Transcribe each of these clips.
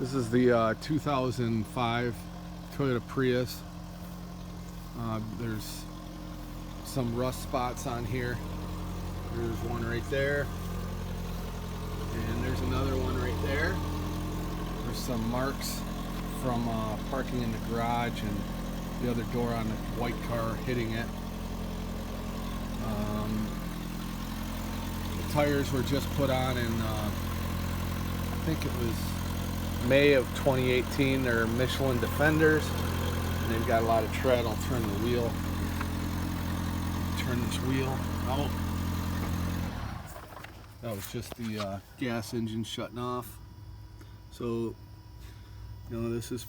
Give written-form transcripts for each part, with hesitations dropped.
This is the 2005 Toyota Prius. There's some rust spots on here. There's one right there, and there's another one right there. There's some marks from parking in the garage and the other door on the white car hitting it. The tires were just put on in I think it was May of 2018. They're Michelin Defenders, and they've got a lot of tread. I'll turn the wheel. Turn this wheel out. That was just the gas engine shutting off. So, this is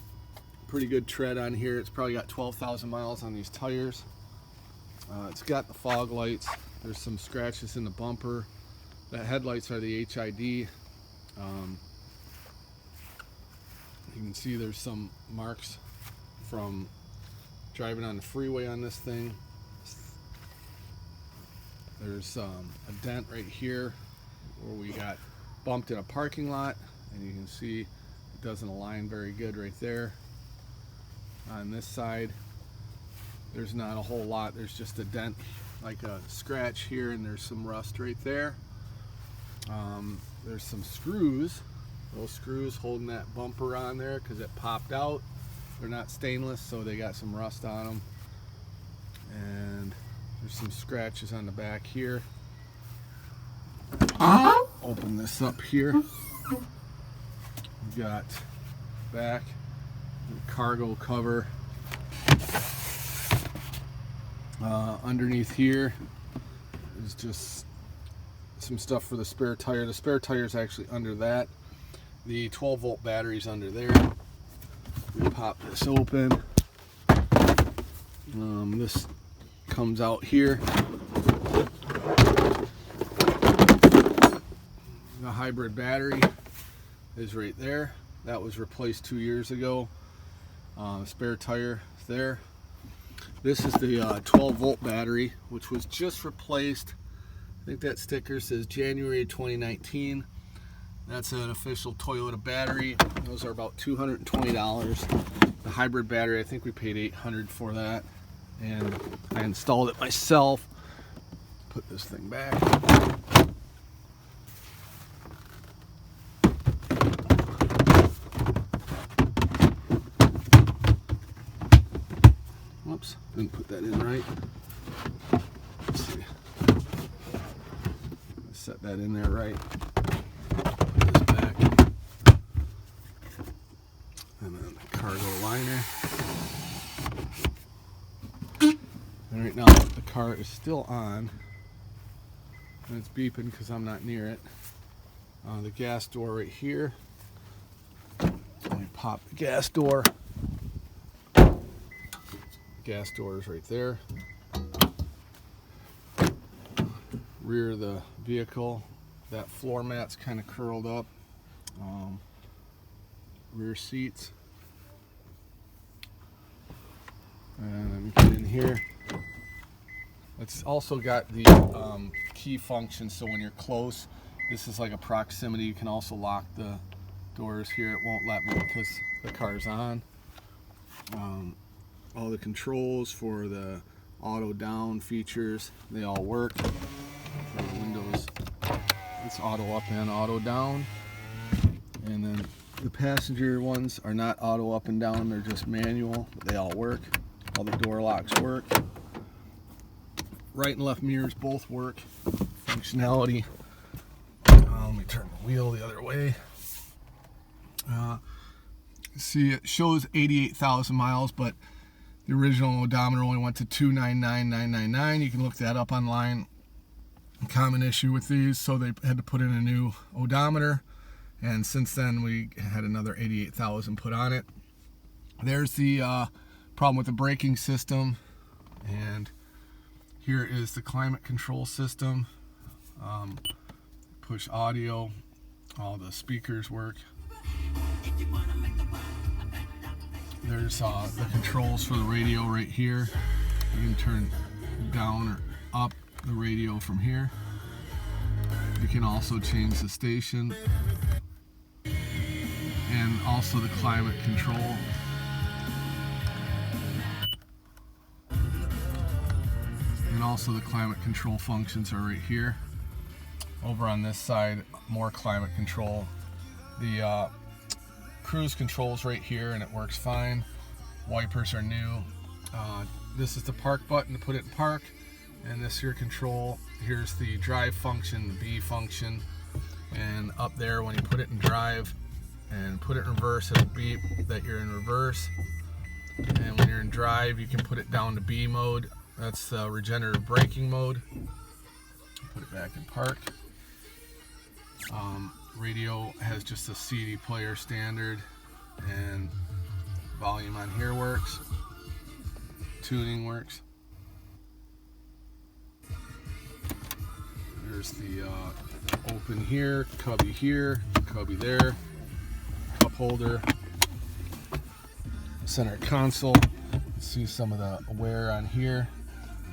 pretty good tread on here. It's probably got 12,000 miles on these tires. It's got the fog lights. There's some scratches in the bumper. The headlights are the HID. You can see there's some marks from driving on the freeway on this thing. There's a dent right here where we got bumped in a parking lot, and you can see it doesn't align very good right there. On this side, there's not a whole lot. There's just a dent, like a scratch here, and there's some rust right there. There's some screws. Those screws holding that bumper on there because it popped out. They're not stainless, so they got some rust on them. And there's some scratches on the back here. Open this up here. We've got back the cargo cover. Underneath here is just some stuff for the spare tire. The spare tire is actually under that. The 12-volt battery's under there. We pop this open. This comes out here. The hybrid battery is right there. That was replaced 2 years ago. Spare tire is there. This is the 12-volt battery, which was just replaced. I think that sticker says January 2019. That's an official Toyota battery. Those are about $220. The hybrid battery, I think we paid $800 for that. And I installed it myself. Put this thing back. Whoops, didn't put that in right. Let's see. Set that in there right. Put this back. And then the cargo liner. And right now the car is still on. And it's beeping because I'm not near it. The gas door right here. Let me pop the gas door. Gas door is right there. Rear of the vehicle, that floor mat's kind of curled up. Rear seats. And let me get in here. It's also got the key function, so when you're close, this is like a proximity. You can also lock the doors here. It won't let me because the car's on. All the controls for the auto down features, they all work. For the windows, it's auto up and auto down. And then the passenger ones are not auto up and down, they're just manual, but they all work. All the door locks work. Right and left mirrors both work. Functionality. Let me turn the wheel the other way. See, it shows 88,000 miles, but the original odometer only went to 299,999. You can look that up online. A common issue with these, so they had to put in a new odometer, and since then we had another 88,000 put on it. There's the problem with the braking system, and here is the climate control system. Push audio, all the speakers work. There's the controls for the radio right here. You can turn down or up the radio from here. You can also change the station. And also the climate control. And also the climate control functions are right here. Over on this side, more climate control. The cruise control's right here and it works fine. Wipers are new. This is the park button to put it in park. And this here control, here's the drive function, the B function. And up there, when you put it in drive and put it in reverse, it'll beep that you're in reverse. And when you're in drive, you can put it down to B mode. That's the regenerative braking mode. Put it back in park. Radio has just a CD player standard, and volume on here works. Tuning works. There's the open here, cubby there, cup holder, center console. See some of the wear on here.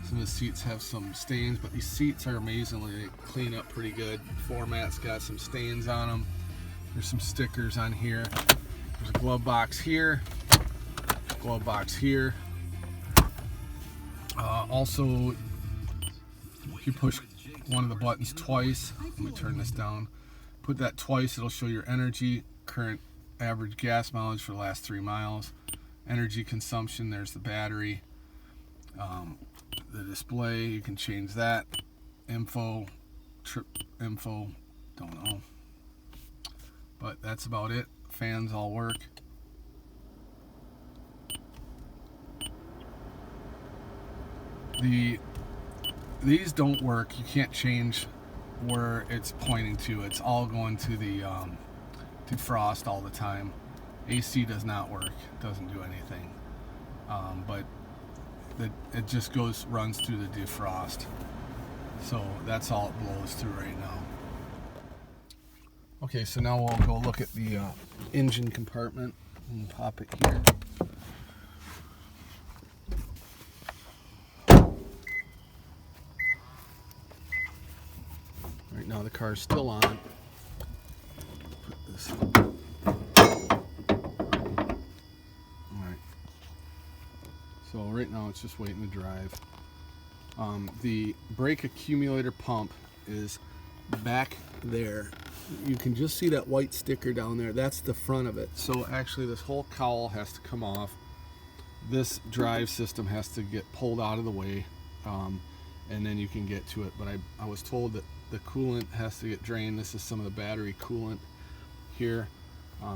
Some of the seats have some stains, but these seats are amazingly, they clean up pretty good. Floor mat's got some stains on them. There's some stickers on here. There's a glove box here, glove box here. Also, if you push one of the buttons twice, let me turn this down, put that twice, it'll show your energy, current average gas mileage for the last 3 miles, energy consumption, there's the battery, the display, you can change that, info, trip info, don't know, but that's about it. Fans all work. These don't work. You can't change where it's pointing to. It's all going to the defrost all the time. AC does not work. It doesn't do anything. But it just runs through the defrost. So that's all it blows through right now. Okay, so now we'll go look at the engine compartment and pop it here. Right now the car is still on. Put this. Alright. So right now it's just waiting to drive. The brake accumulator pump is back there. You can just see that white sticker down there. That's the front of it. So actually this whole cowl has to come off. This drive system has to get pulled out of the way, and then you can get to it. But I was told that the coolant has to get drained. This is some of the battery coolant here.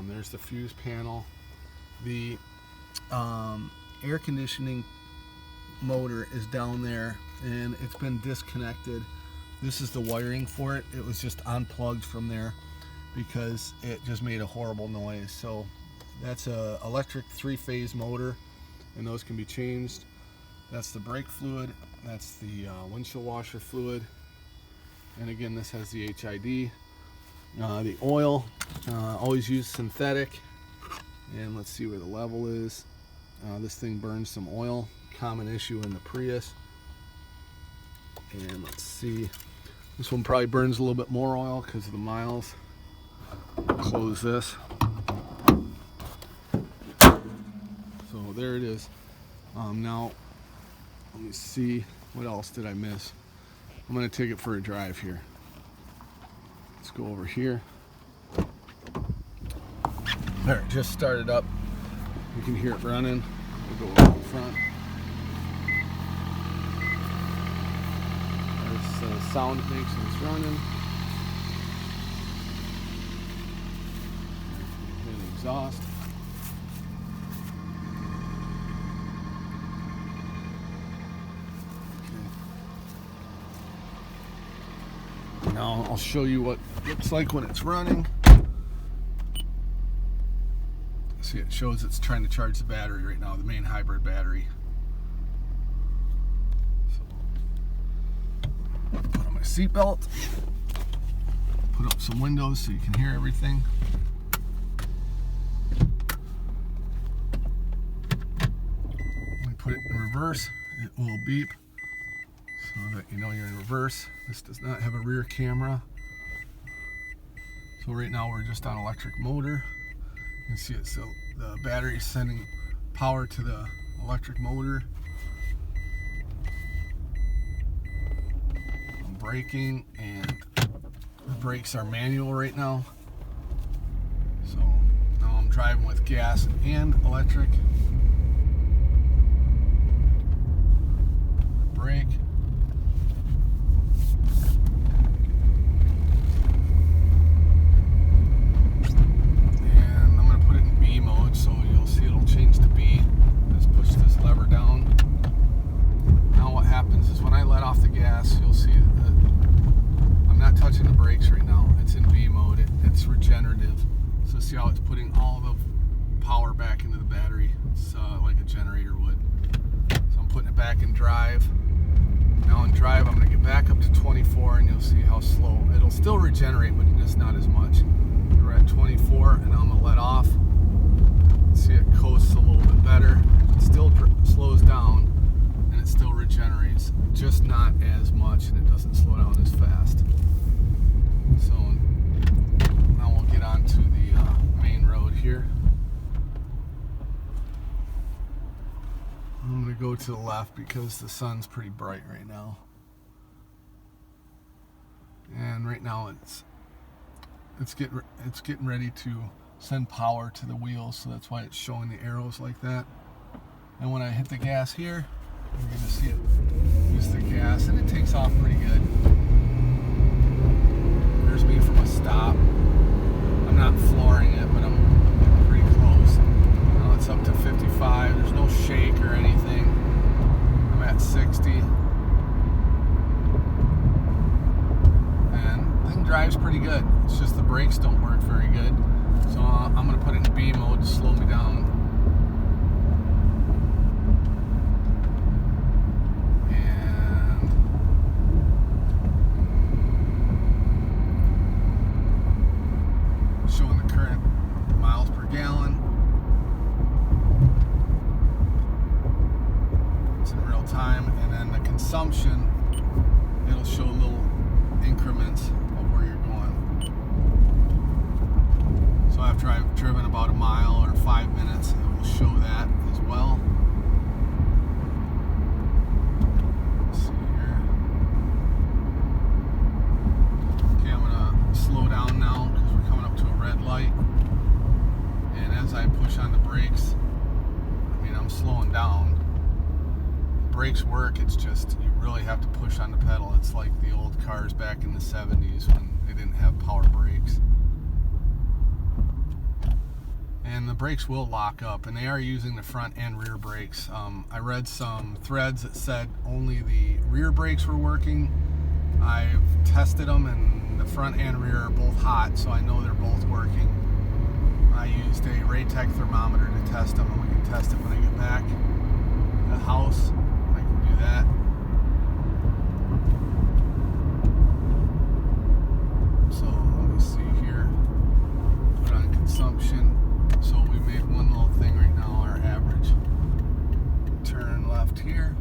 There's the fuse panel. The air conditioning motor is down there and it's been disconnected. This is the wiring for it. It was just unplugged from there because it just made a horrible noise. So that's a electric 3-phase motor, and those can be changed. That's the brake fluid. That's the windshield washer fluid. And again, this has the HID. The oil, always use synthetic. And let's see where the level is. This thing burns some oil, common issue in the Prius. And let's see, this one probably burns a little bit more oil because of the miles. Close this. So there it is. Now, let me see, what else did I miss? I'm going to take it for a drive here. Let's go over here. There, it just started up. You can hear it running. We'll go over in front. There's the sound it makes when it's running. Hit the exhaust. Okay. Now I'll show you what it looks like when it's running. See, it shows it's trying to charge the battery right now, the main hybrid battery. So, put on my seatbelt, put up some windows so you can hear everything. When I put it in reverse, it will beep so that you know you're in reverse. This does not have a rear camera. So right now we're just on electric motor. can see it, so the battery is sending power to the electric motor. I'm braking, and the brakes are manual right now. So now I'm driving with gas and electric. Brake. And I'm going to put it in B mode, so you'll see it'll change to B. Just push this lever down. Now what happens is when I let off the gas, you'll see that I'm not touching the brakes right now. It's in B mode. It's regenerative. So see how it's putting all the power back into the battery. It's like a generator would. So I'm putting it back in drive. Now in drive, I'm going to get back up to 24, and you'll see how slow. It'll still regenerate, but just not as much. We're at 24, and I'm going to let off. See, it coasts a little bit better. It still slows down, and it still regenerates. Just not as much, and it doesn't slow down as fast. So now we'll get on to the main road here. I'm going to go to the left because the sun's pretty bright right now. And right now it's getting ready to send power to the wheels, so that's why it's showing the arrows like that. And when I hit the gas here, you're going to see it use the gas, and it takes off pretty good. There's me from a stop. I'm not flooring it, but I'm getting pretty close. Now it's up to 55. There's no shake or anything. I'm at 60. And the thing drives pretty good. It's just the brakes don't work very good. So I'm going to put it in B mode to slow me down. Showing the current miles per gallon. It's in real time, and then the consumption, it'll show little increments of where you're going. So after I've driven about a mile or 5 minutes, it will show that as well. Let's see here. Okay, I'm gonna slow down now because we're coming up to a red light. And as I push on the brakes, I mean, I'm slowing down. Brakes work, it's just you really have to push on the pedal. It's like the old cars back in the 70s when they didn't have power brakes. And the brakes will lock up, and they are using the front and rear brakes. I read some threads that said only the rear brakes were working. I've tested them, and the front and rear are both hot, so I know they're both working. I used a Raytech thermometer to test them, and we can test it when I get back to the house. I can do that. So let me see here. Put on consumption. So we made one little thing right now, our average. Turn left here.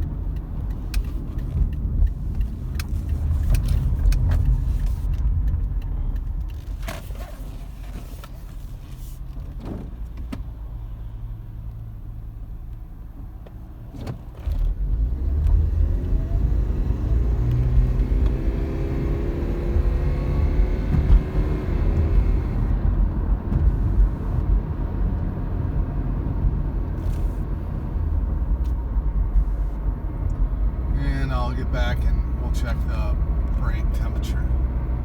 I'll get back and we'll check the brake temperature.